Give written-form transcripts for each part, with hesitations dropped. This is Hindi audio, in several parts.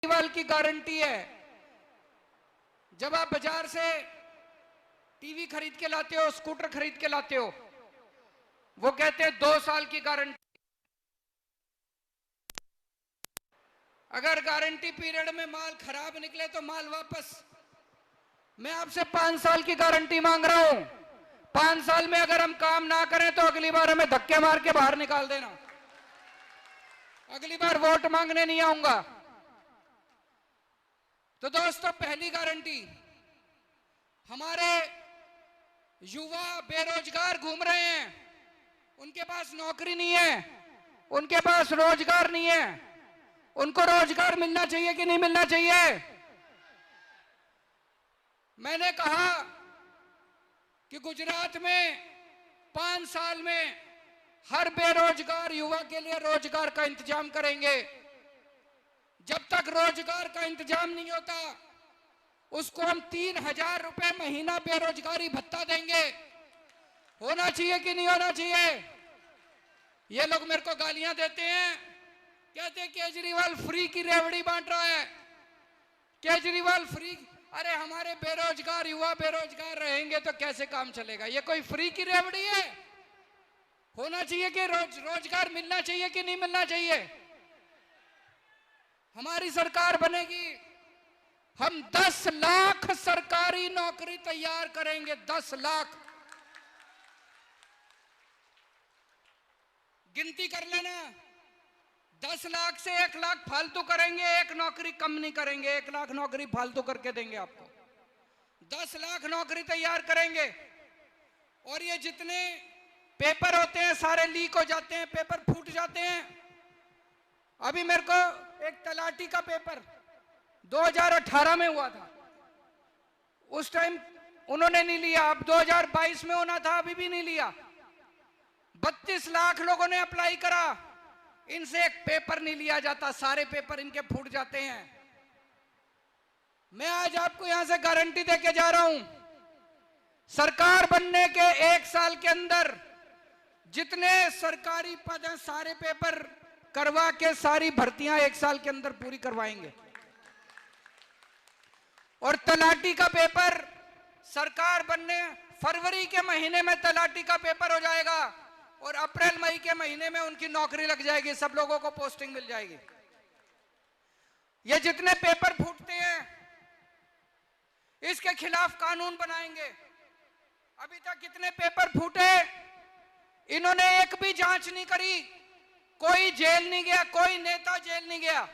केजरीवाल की गारंटी है। जब आप बाजार से टीवी खरीद के लाते हो, स्कूटर खरीद के लाते हो, वो कहते हैं 2 साल की गारंटी। अगर गारंटी पीरियड में माल खराब निकले तो माल वापस। मैं आपसे 5 साल की गारंटी मांग रहा हूं। 5 साल में अगर हम काम ना करें तो अगली बार हमें धक्के मार के बाहर निकाल देना। अगली बार वोट मांगने नहीं आऊंगा। तो दोस्तों, पहली गारंटी, हमारे युवा बेरोजगार घूम रहे हैं, उनके पास नौकरी नहीं है, उनके पास रोजगार नहीं है। उनको रोजगार मिलना चाहिए कि नहीं मिलना चाहिए? मैंने कहा कि गुजरात में 5 साल में हर बेरोजगार युवा के लिए रोजगार का इंतजाम करेंगे। जब तक रोजगार का इंतजाम नहीं होता, उसको हम 3,000 रुपए महीना बेरोजगारी भत्ता देंगे। होना चाहिए कि नहीं होना चाहिए? ये लोग मेरे को गालियां देते हैं, कहते हैं केजरीवाल फ्री की रेवड़ी बांट रहा है, केजरीवाल फ्री। अरे हमारे बेरोजगार युवा बेरोजगार रहेंगे तो कैसे काम चलेगा? ये कोई फ्री की रेवड़ी है? होना चाहिए कि रोजगार मिलना चाहिए कि नहीं मिलना चाहिए? हमारी सरकार बनेगी, हम 10 लाख सरकारी नौकरी तैयार करेंगे। 10 लाख। गिनती कर लेना, 10 लाख से 1 लाख फालतू करेंगे, 1 नौकरी कम नहीं करेंगे। 1 लाख नौकरी फालतू करके देंगे आपको। 10 लाख नौकरी तैयार करेंगे। और ये जितने पेपर होते हैं सारे लीक हो जाते हैं, पेपर फूट जाते हैं। अभी मेरे को एक तलाटी का पेपर 2018 में हुआ था, उस टाइम उन्होंने नहीं लिया। अब 2022 में होना था, अभी भी नहीं लिया। 32 लाख लोगों ने अप्लाई करा, इनसे एक पेपर नहीं लिया जाता, सारे पेपर इनके फूट जाते हैं। मैं आज आपको यहां से गारंटी देके जा रहा हूं, सरकार बनने के 1 साल के अंदर जितने सरकारी पद हैं सारे पेपर करवा के सारी भर्तियां 1 साल के अंदर पूरी करवाएंगे। और तलाटी का पेपर सरकार बनने फरवरी के महीने में तलाटी का पेपर हो जाएगा और अप्रैल मई के महीने में उनकी नौकरी लग जाएगी, सब लोगों को पोस्टिंग मिल जाएगी। ये जितने पेपर फूटते हैं इसके खिलाफ कानून बनाएंगे। अभी तक कितने पेपर फूटे, इन्होंने एक भी जांच नहीं करी, कोई जेल नहीं गया, कोई नेता जेल नहीं गया।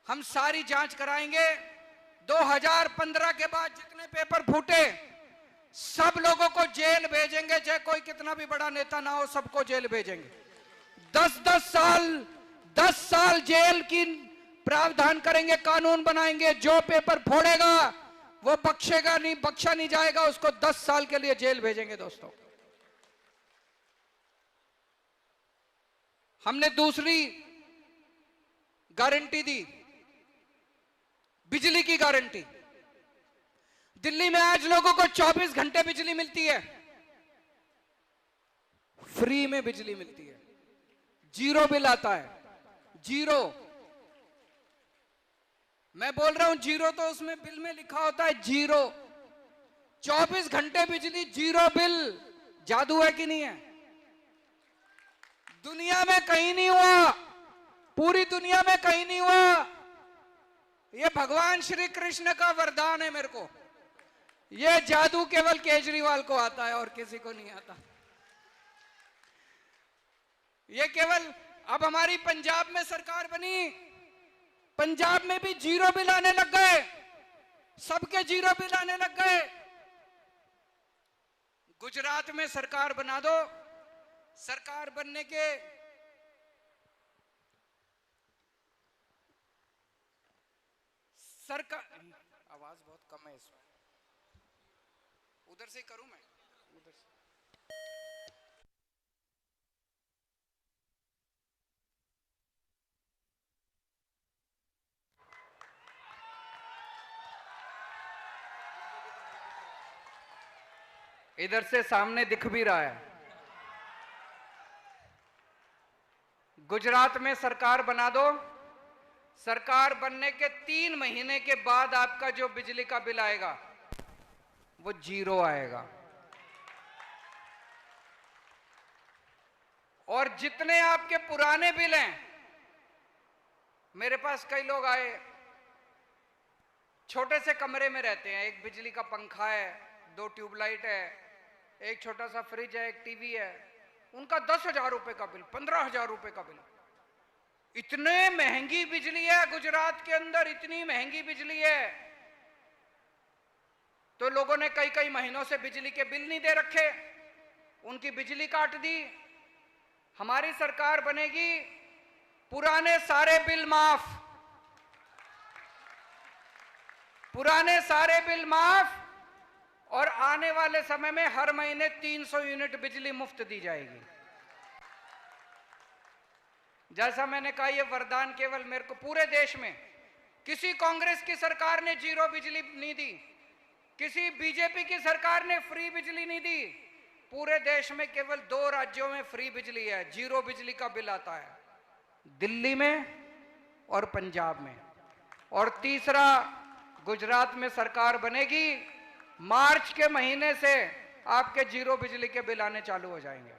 हम सारी जांच कराएंगे। 2015 के बाद जितने पेपर फूटे सब लोगों को जेल भेजेंगे, चाहे कोई कितना भी बड़ा नेता ना हो, सबको जेल भेजेंगे। 10 साल जेल की प्रावधान करेंगे, कानून बनाएंगे। जो पेपर फोड़ेगा वो बख्शेगा नहीं, बख्शा नहीं जाएगा, उसको 10 साल के लिए जेल भेजेंगे। दोस्तों, हमने दूसरी गारंटी दी, बिजली की गारंटी। दिल्ली में आज लोगों को 24 घंटे बिजली मिलती है, फ्री में बिजली मिलती है, जीरो बिल आता है, जीरो। मैं बोल रहा हूं जीरो, तो उसमें बिल में लिखा होता है जीरो। 24 घंटे बिजली, जीरो बिल। जादू है कि नहीं है? दुनिया में कहीं नहीं हुआ, पूरी दुनिया में कहीं नहीं हुआ। ये भगवान श्री कृष्ण का वरदान है मेरे को। ये जादू केवल केजरीवाल को आता है और किसी को नहीं आता। ये केवल, अब हमारी पंजाब में सरकार बनी, पंजाब में भी जीरो बिल आने लग गए, सबके जीरो बिल आने लग गए। गुजरात में सरकार बना दो, सरकार बनने के सरकार, आवाज बहुत कम है इसमें, उधर से करूं मैं, उधर से। इधर से सामने दिख भी रहा है। गुजरात में सरकार बना दो, सरकार बनने के 3 महीने के बाद आपका जो बिजली का बिल आएगा वो 0 आएगा। और जितने आपके पुराने बिल हैं, मेरे पास कई लोग आए, छोटे से कमरे में रहते हैं, एक बिजली का पंखा है, 2 ट्यूबलाइट है, एक छोटा सा फ्रिज है, एक टीवी है, उनका 10,000 रुपए का बिल, 15,000 रुपए का बिल। इतने महंगी बिजली है गुजरात के अंदर, इतनी महंगी बिजली है, तो लोगों ने कई कई महीनों से बिजली के बिल नहीं दे रखे, उनकी बिजली काट दी। हमारी सरकार बनेगी, पुराने सारे बिल माफ, पुराने सारे बिल माफ, और आने वाले समय में हर महीने 300 यूनिट बिजली मुफ्त दी जाएगी। जैसा मैंने कहा, ये वरदान केवल मेरे को, पूरे देश में किसी कांग्रेस की सरकार ने 0 बिजली नहीं दी, किसी बीजेपी की सरकार ने फ्री बिजली नहीं दी। पूरे देश में केवल 2 राज्यों में फ्री बिजली है, 0 बिजली का बिल आता है, दिल्ली में और पंजाब में। और तीसरा, गुजरात में सरकार बनेगी, मार्च के महीने से आपके 0 बिजली के बिल आने चालू हो जाएंगे।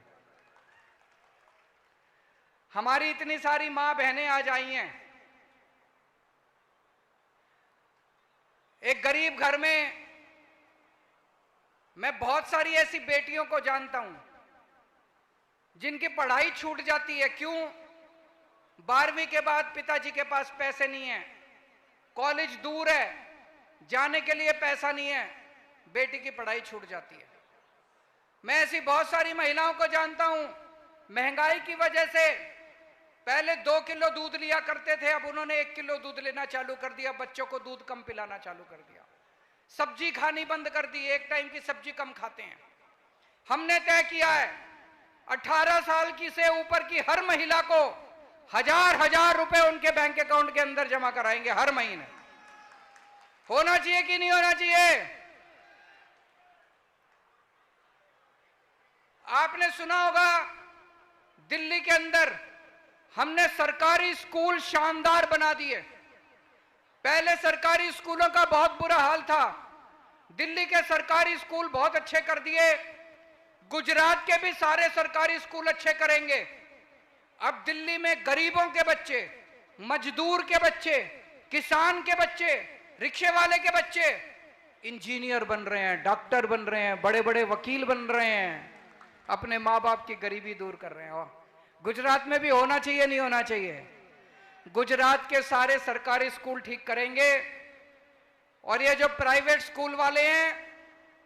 हमारी इतनी सारी मां बहनें आज आई हैं, एक गरीब घर में मैं बहुत सारी ऐसी बेटियों को जानता हूं जिनकी पढ़ाई छूट जाती है। क्यों? 12वीं के बाद पिताजी के पास पैसे नहीं है, कॉलेज दूर है, जाने के लिए पैसा नहीं है, बेटी की पढ़ाई छूट जाती है। मैं ऐसी बहुत सारी महिलाओं को जानता हूं, महंगाई की वजह से पहले 2 किलो दूध लिया करते थे, अब उन्होंने 1 किलो दूध लेना चालू कर दिया, बच्चों को दूध कम पिलाना चालू कर दिया, सब्जी खानी बंद कर दी, एक टाइम की सब्जी कम खाते हैं। हमने तय किया है 18 साल की से ऊपर की हर महिला को 1000 रुपए उनके बैंक अकाउंट के अंदर जमा कराएंगे हर महीने। होना चाहिए कि नहीं होना चाहिए? आपने सुना होगा, दिल्ली के अंदर हमने सरकारी स्कूल शानदार बना दिए। पहले सरकारी स्कूलों का बहुत बुरा हाल था, दिल्ली के सरकारी स्कूल बहुत अच्छे कर दिए, गुजरात के भी सारे सरकारी स्कूल अच्छे करेंगे। अब दिल्ली में गरीबों के बच्चे, मजदूर के बच्चे, किसान के बच्चे, रिक्शे वाले के बच्चे इंजीनियर बन रहे हैं, डॉक्टर बन रहे हैं, बड़े बड़े वकील बन रहे हैं, अपने माँ बाप की गरीबी दूर कर रहे हैं। और गुजरात में भी होना चाहिए, नहीं होना चाहिए? गुजरात के सारे सरकारी स्कूल ठीक करेंगे। और ये जो प्राइवेट स्कूल वाले हैं,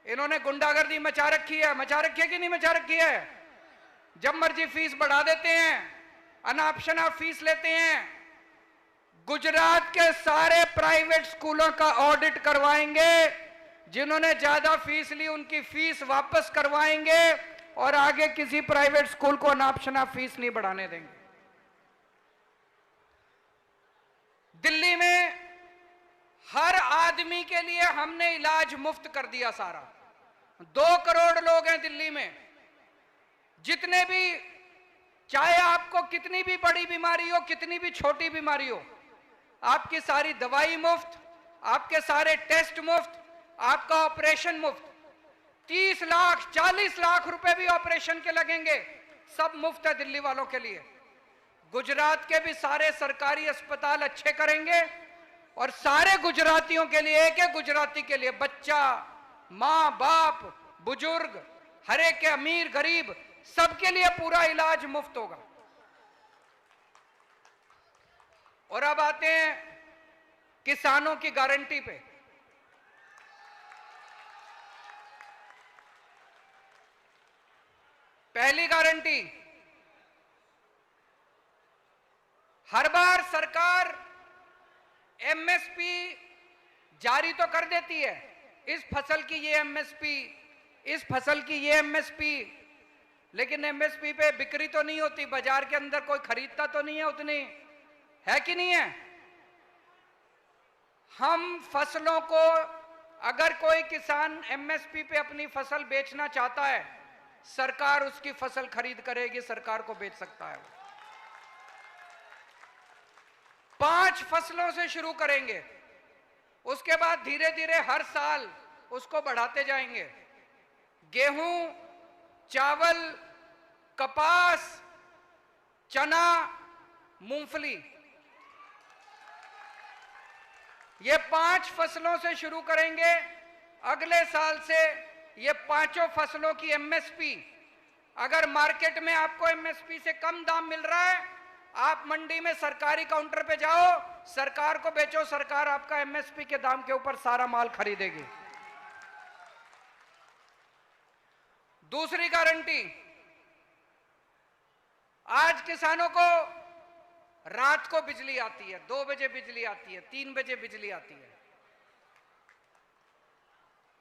इन्होंने गुंडागर्दी मचा रखी है, मचा रखी है कि नहीं मचा रखी है? जब मर्जी फीस बढ़ा देते हैं, अनाप शनाप फीस लेते हैं। गुजरात के सारे प्राइवेट स्कूलों का ऑडिट करवाएंगे, जिन्होंने ज्यादा फीस ली उनकी फीस वापस करवाएंगे, और आगे किसी प्राइवेट स्कूल को अनाप शनाप फीस नहीं बढ़ाने देंगे। दिल्ली में हर आदमी के लिए हमने इलाज मुफ्त कर दिया सारा। 2 करोड़ लोग हैं दिल्ली में, जितने भी, चाहे आपको कितनी भी बड़ी बीमारी हो, कितनी भी छोटी बीमारी हो, आपकी सारी दवाई मुफ्त, आपके सारे टेस्ट मुफ्त, आपका ऑपरेशन मुफ्त। 30 लाख 40 लाख रुपए भी ऑपरेशन के लगेंगे, सब मुफ्त है दिल्ली वालों के लिए। गुजरात के भी सारे सरकारी अस्पताल अच्छे करेंगे, और सारे गुजरातियों के लिए, एक एक गुजराती के लिए, बच्चा, मां बाप, बुजुर्ग, हर एक के, अमीर गरीब, सबके लिए पूरा इलाज मुफ्त होगा। और अब आते हैं किसानों की गारंटी पे। पहली गारंटी, हर बार सरकार एमएसपी जारी तो कर देती है, इस फसल की ये एमएसपी, इस फसल की ये एमएसपी, लेकिन एमएसपी पे बिक्री तो नहीं होती, बाजार के अंदर कोई खरीदता तो नहीं है उतनी, है कि नहीं है? हम फसलों को, अगर कोई किसान एमएसपी पे अपनी फसल बेचना चाहता है, सरकार उसकी फसल खरीद करेगी, सरकार को बेच सकता है। 5 फसलों से शुरू करेंगे, उसके बाद धीरे धीरे हर साल उसको बढ़ाते जाएंगे। गेहूं, चावल, कपास, चना, मूंगफली, ये 5 फसलों से शुरू करेंगे। अगले साल से ये 5 फसलों की एमएसपी, अगर मार्केट में आपको एमएसपी से कम दाम मिल रहा है, आप मंडी में सरकारी काउंटर पे जाओ, सरकार को बेचो, सरकार आपका एमएसपी के दाम के ऊपर सारा माल खरीदेगी। दूसरी गारंटी, आज किसानों को रात को बिजली आती है, 2 बजे बिजली आती है, 3 बजे बिजली आती है।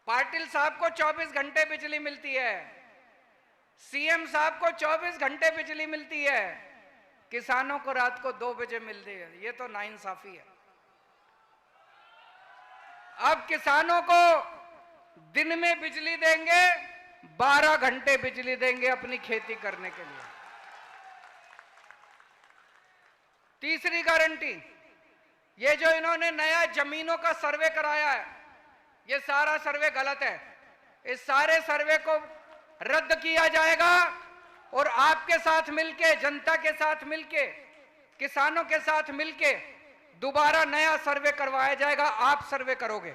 पाटिल साहब को 24 घंटे बिजली मिलती है, सीएम साहब को 24 घंटे बिजली मिलती है, किसानों को रात को 2 बजे मिलती है। ये तो नाइंसाफी है। अब किसानों को दिन में बिजली देंगे, 12 घंटे बिजली देंगे अपनी खेती करने के लिए। तीसरी गारंटी, ये जो इन्होंने नया जमीनों का सर्वे कराया है, ये सारा सर्वे गलत है। इस सारे सर्वे को रद्द किया जाएगा और आपके साथ मिलके, जनता के साथ मिलके, किसानों के साथ मिलके दोबारा नया सर्वे करवाया जाएगा। आप सर्वे करोगे।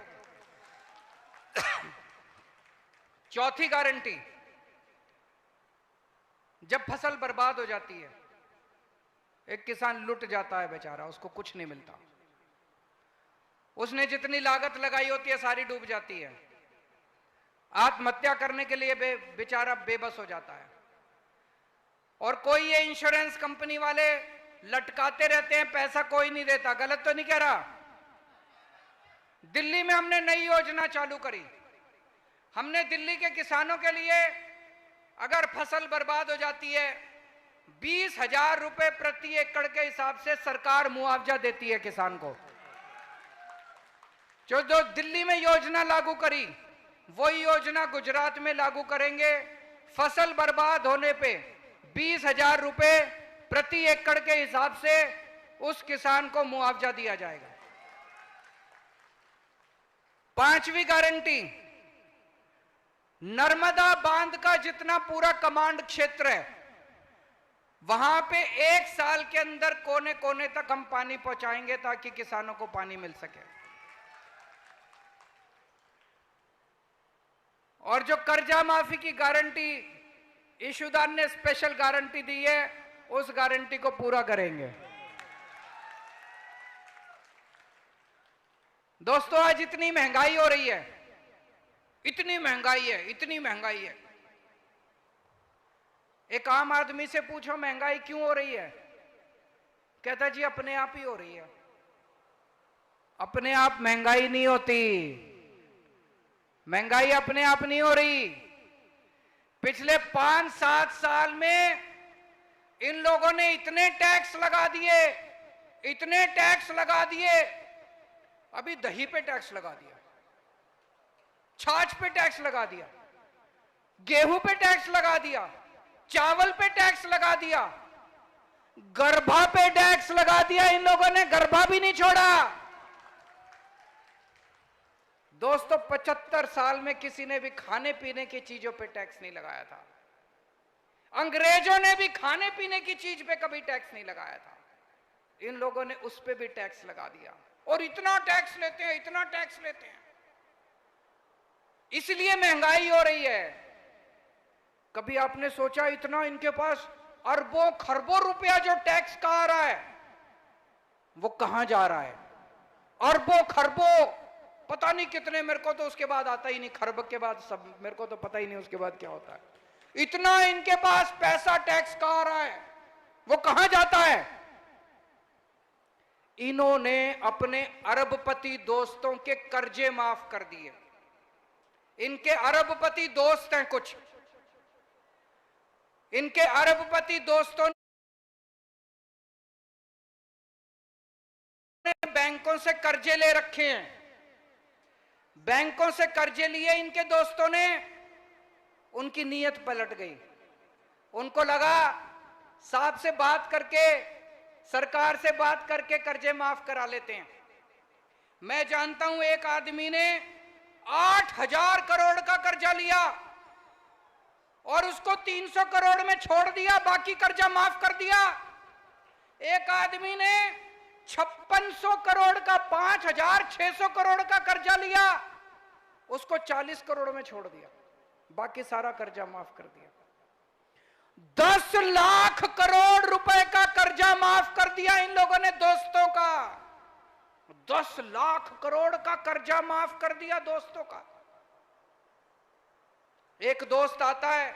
चौथी गारंटी, जब फसल बर्बाद हो जाती है, एक किसान लुट जाता है बेचारा, उसको कुछ नहीं मिलता, उसने जितनी लागत लगाई होती है सारी डूब जाती है, आत्महत्या करने के लिए बेचारा बेबस हो जाता है, और कोई ये इंश्योरेंस कंपनी वाले लटकाते रहते हैं, पैसा कोई नहीं देता। गलत तो नहीं कह रहा? दिल्ली में हमने नई योजना चालू करी। हमने दिल्ली के किसानों के लिए, अगर फसल बर्बाद हो जाती है, 20,000 रुपए प्रति एकड़ के हिसाब से सरकार मुआवजा देती है किसान को। जो दिल्ली में योजना लागू करी, वही योजना गुजरात में लागू करेंगे। फसल बर्बाद होने पे 20,000 रुपए प्रति एकड़ के हिसाब से उस किसान को मुआवजा दिया जाएगा। पांचवी गारंटी, नर्मदा बांध का जितना पूरा कमांड क्षेत्र है, वहां पे 1 साल के अंदर कोने कोने तक हम पानी पहुंचाएंगे ताकि किसानों को पानी मिल सके। और जो कर्जा माफी की गारंटी इशूदार ने स्पेशल गारंटी दी है, उस गारंटी को पूरा करेंगे। दोस्तों, आज इतनी महंगाई हो रही है, इतनी महंगाई है, इतनी महंगाई है। एक आम आदमी से पूछो महंगाई क्यों हो रही है, कहता जी अपने आप ही हो रही है। अपने आप महंगाई नहीं होती, महंगाई अपने आप नहीं हो रही। पिछले 5-7 साल में इन लोगों ने इतने टैक्स लगा दिए, इतने टैक्स लगा दिए। अभी दही पे टैक्स लगा दिया, छाछ पे टैक्स लगा दिया, गेहूं पे टैक्स लगा दिया, चावल पे टैक्स लगा दिया, गर्भा पे टैक्स लगा दिया। इन लोगों ने गर्भा भी नहीं छोड़ा। दोस्तों, 75 साल में किसी ने भी खाने पीने की चीजों पे टैक्स नहीं लगाया था। अंग्रेजों ने भी खाने पीने की चीज पे कभी टैक्स नहीं लगाया था। इन लोगों ने उस पे भी टैक्स लगा दिया, और इतना टैक्स लेते हैं, इतना टैक्स लेते हैं। इसलिए महंगाई हो रही है। कभी आपने सोचा इतना इनके पास अरबों खरबों रुपया जो टैक्स का आ रहा है, वो कहां जा रहा है? अरबों खरबों, पता नहीं कितने, मेरे को तो उसके बाद आता ही नहीं, खरब के बाद सब मेरे को तो पता ही नहीं उसके बाद क्या होता है। इतना इनके पास पैसा टैक्स का आ रहा है, वो कहां जाता है? इन्होंने अपने अरबपति दोस्तों के कर्जे माफ कर दिए। इनके अरबपति दोस्त हैं कुछ, इनके अरबपति दोस्तों ने बैंकों से कर्जे ले रखे हैं। बैंकों से कर्जे लिए इनके दोस्तों ने, उनकी नीयत पलट गई। उनको लगा साहब से बात करके सरकार से बात करके कर्जे माफ करा लेते हैं। मैं जानता हूं एक आदमी ने 8,000 करोड़ का कर्जा लिया और उसको 300 करोड़ में छोड़ दिया, बाकी कर्जा माफ कर दिया। एक आदमी ने 5600 करोड़ का 5,600 करोड़ का कर्जा लिया, उसको 40 करोड़ में छोड़ दिया, बाकी सारा कर्जा माफ कर दिया। 10 लाख करोड़ रुपए का कर्जा माफ कर दिया इन लोगों ने दोस्तों का। 10 लाख करोड़ का कर्जा माफ कर दिया दोस्तों का। एक दोस्त आता है,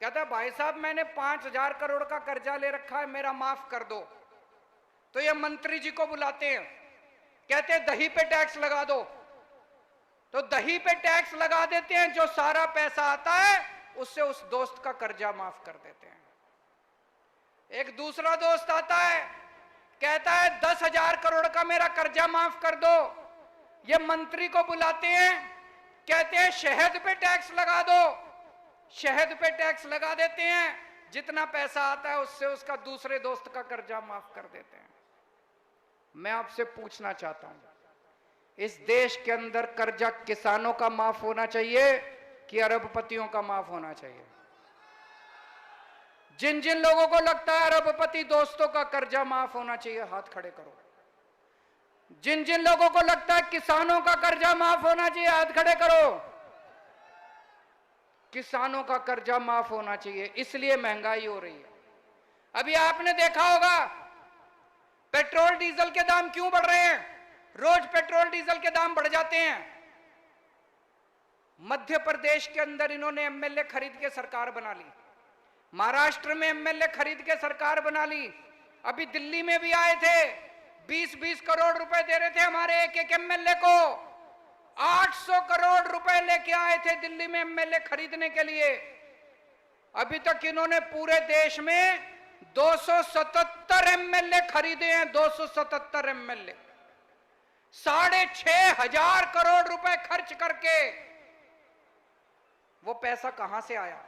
कहता है भाई साहब मैंने 5,000 करोड़ का कर्जा ले रखा है, मेरा माफ कर दो। तो ये मंत्री जी को बुलाते हैं, कहते हैं दही पे टैक्स लगा दो। तो दही पे टैक्स लगा देते हैं, जो सारा पैसा आता है उससे उस दोस्त का कर्जा माफ कर देते हैं। एक दूसरा दोस्त आता है, कहता है 10,000 करोड़ का मेरा कर्जा माफ कर दो। ये मंत्री को बुलाते हैं, कहते हैं शहद पे टैक्स लगा दो। शहद पे टैक्स लगा देते हैं, जितना पैसा आता है उससे उसका दूसरे दोस्त का कर्जा माफ कर देते हैं। मैं आपसे पूछना चाहता हूं, इस देश के अंदर कर्जा किसानों का माफ होना चाहिए कि अरबपतियों का माफ होना चाहिए? जिन जिन लोगों को लगता है अरबपति दोस्तों का कर्जा माफ होना चाहिए, हाथ खड़े करो। जिन जिन लोगों को लगता है किसानों का कर्जा माफ होना चाहिए, हाथ खड़े करो। किसानों का कर्जा माफ होना चाहिए, इसलिए महंगाई हो रही है। अभी आपने देखा होगा पेट्रोल डीजल के दाम क्यों बढ़ रहे हैं? रोज पेट्रोल डीजल के दाम बढ़ जाते हैं। मध्य प्रदेश के अंदर इन्होंने एमएलए खरीद के सरकार बना ली, महाराष्ट्र में एमएलए खरीद के सरकार बना ली, अभी दिल्ली में भी आए थे, 20-20 करोड़ रुपए दे रहे थे हमारे एक एक एमएलए को। 800 करोड़ रुपए लेके आए थे दिल्ली में एमएलए खरीदने के लिए। अभी तक इन्होंने पूरे देश में 277 एमएलए खरीदे हैं, 277 एमएलए, 6,500 करोड़ रुपए खर्च करके। वो पैसा कहां से आया?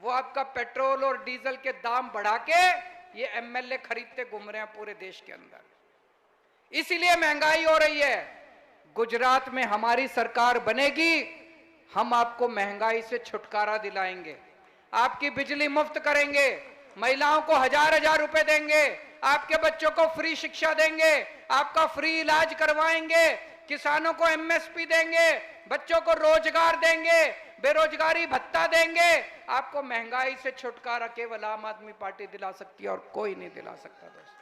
वो आपका पेट्रोल और डीजल के दाम बढ़ा के ये एमएलए खरीदते घूम रहे हैं पूरे देश के अंदर। इसीलिए महंगाई हो रही है। गुजरात में हमारी सरकार बनेगी, हम आपको महंगाई से छुटकारा दिलाएंगे, आपकी बिजली मुफ्त करेंगे, महिलाओं को 1,000-1,000 रुपए देंगे, आपके बच्चों को फ्री शिक्षा देंगे, आपका फ्री इलाज करवाएंगे, किसानों को एमएसपी देंगे, बच्चों को रोजगार देंगे, बेरोजगारी भत्ता देंगे। आपको महंगाई से छुटकारा केवल आम आदमी पार्टी दिला सकती है और कोई नहीं दिला सकता। दोस्तों,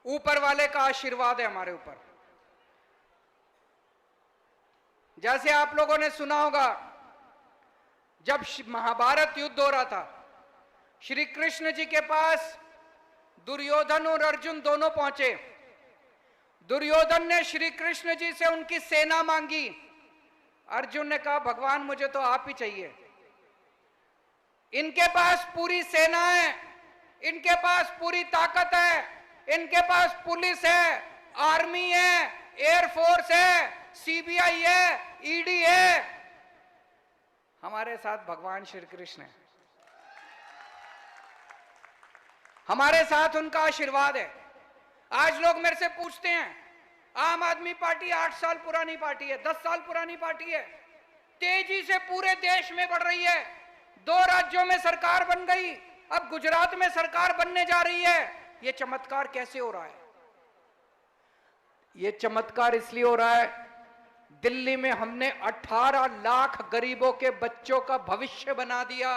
ऊपर वाले का आशीर्वाद है हमारे ऊपर। जैसे आप लोगों ने सुना होगा, जब महाभारत युद्ध हो रहा था, श्री कृष्ण जी के पास दुर्योधन और अर्जुन दोनों पहुंचे। दुर्योधन ने श्री कृष्ण जी से उनकी सेना मांगी। अर्जुन ने कहा भगवान मुझे तो आप ही चाहिए। इनके पास पूरी सेना है, इनके पास पूरी ताकत है, इनके पास पुलिस है, आर्मी है, एयरफोर्स है, सीबीआई है, ईडी है। हमारे साथ भगवान श्री कृष्ण है, हमारे साथ उनका आशीर्वाद है। आज लोग मेरे से पूछते हैं, आम आदमी पार्टी 8 साल पुरानी पार्टी है, 10 साल पुरानी पार्टी है, तेजी से पूरे देश में बढ़ रही है, 2 राज्यों में सरकार बन गई, अब गुजरात में सरकार बनने जा रही है। ये चमत्कार कैसे हो रहा है? ये चमत्कार इसलिए हो रहा है, दिल्ली में हमने 18 लाख गरीबों के बच्चों का भविष्य बना दिया,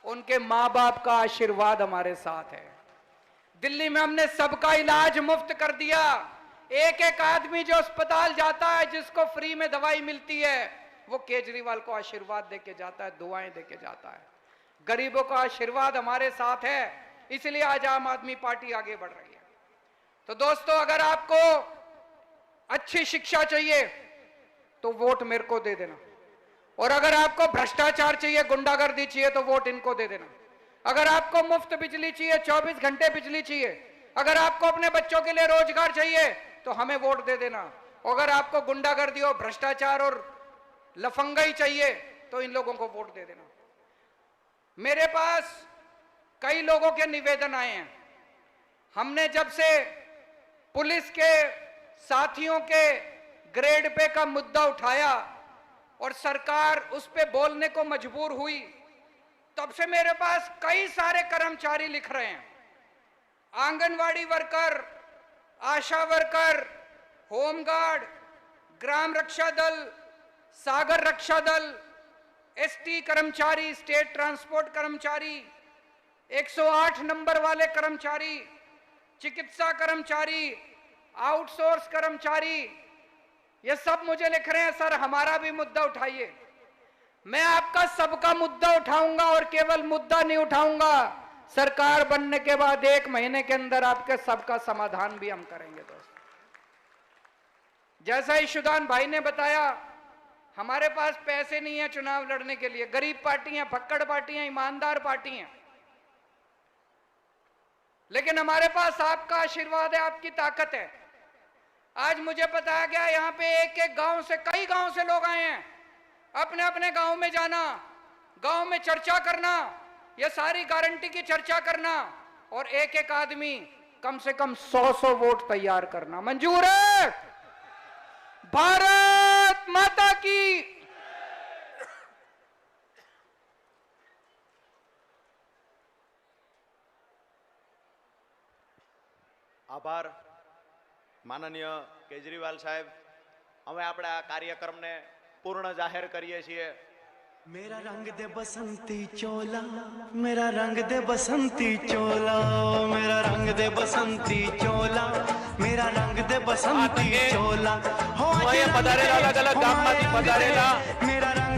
उनके मां बाप का आशीर्वाद हमारे साथ है। दिल्ली में हमने सबका इलाज मुफ्त कर दिया। एक एक आदमी जो अस्पताल जाता है, जिसको फ्री में दवाई मिलती है, वो केजरीवाल को आशीर्वाद देके जाता है, दुआएं देके जाता है। गरीबों का आशीर्वाद हमारे साथ है, इसलिए आज आम आदमी पार्टी आगे बढ़ रही है। तो दोस्तों, अगर आपको अच्छी शिक्षा चाहिए तो वोट मेरे को दे देना, और अगर आपको भ्रष्टाचार चाहिए, गुंडागर्दी चाहिए, तो वोट इनको दे देना। अगर आपको मुफ्त बिजली चाहिए, 24 घंटे बिजली चाहिए, अगर आपको अपने बच्चों के लिए रोजगार चाहिए, तो हमें वोट दे देना। अगर आपको गुंडागर्दी और भ्रष्टाचार और लफंगाई चाहिए, तो इन लोगों को वोट दे देना। मेरे पास कई लोगों के निवेदन आए हैं। हमने जब से पुलिस के साथियों के ग्रेड पे का मुद्दा उठाया और सरकार उस पे बोलने को मजबूर हुई, तब से मेरे पास कई सारे कर्मचारी लिख रहे हैं, आंगनवाड़ी वर्कर, आशा वर्कर, होमगार्ड, ग्राम रक्षा दल, सागर रक्षा दल, एसटी कर्मचारी, स्टेट ट्रांसपोर्ट कर्मचारी, 108 नंबर वाले कर्मचारी, चिकित्सा कर्मचारी, आउटसोर्स कर्मचारी, ये सब मुझे लिख रहे हैं, सर हमारा भी मुद्दा उठाइए। मैं आपका सबका मुद्दा उठाऊंगा और केवल मुद्दा नहीं उठाऊंगा, सरकार बनने के बाद 1 महीने के अंदर आपके सबका समाधान भी हम करेंगे। दोस्तों, जैसा ईशुदान भाई ने बताया, हमारे पास पैसे नहीं है चुनाव लड़ने के लिए, गरीब पार्टी हैं, फक्कड़ पार्टी हैं, ईमानदार पार्टी हैं, लेकिन हमारे पास आपका आशीर्वाद है, आपकी ताकत है। आज मुझे बताया गया यहां पे एक एक गांव से, कई गांव से लोग आए हैं, अपने अपने गांव में जाना, गांव में चर्चा करना, ये सारी गारंटी की चर्चा करना और एक एक आदमी कम से कम 100 वोट तैयार करना। मंजूर है? भारत माता की। આભાર માનનીય કેજરીવાલ સાહેબ। અમે આપણે આ કાર્યક્રમને પૂર્ણ જાહેર કરીએ છીએ। मेरा रंग दे बसंती चोला, मेरा रंग दे बसंती चोला, मेरा रंग दे बसंती चोला, मेरा रंग दे बसंती चोला। हो पधारेला अलग अलग गामમાંથી પધારેલા मेरा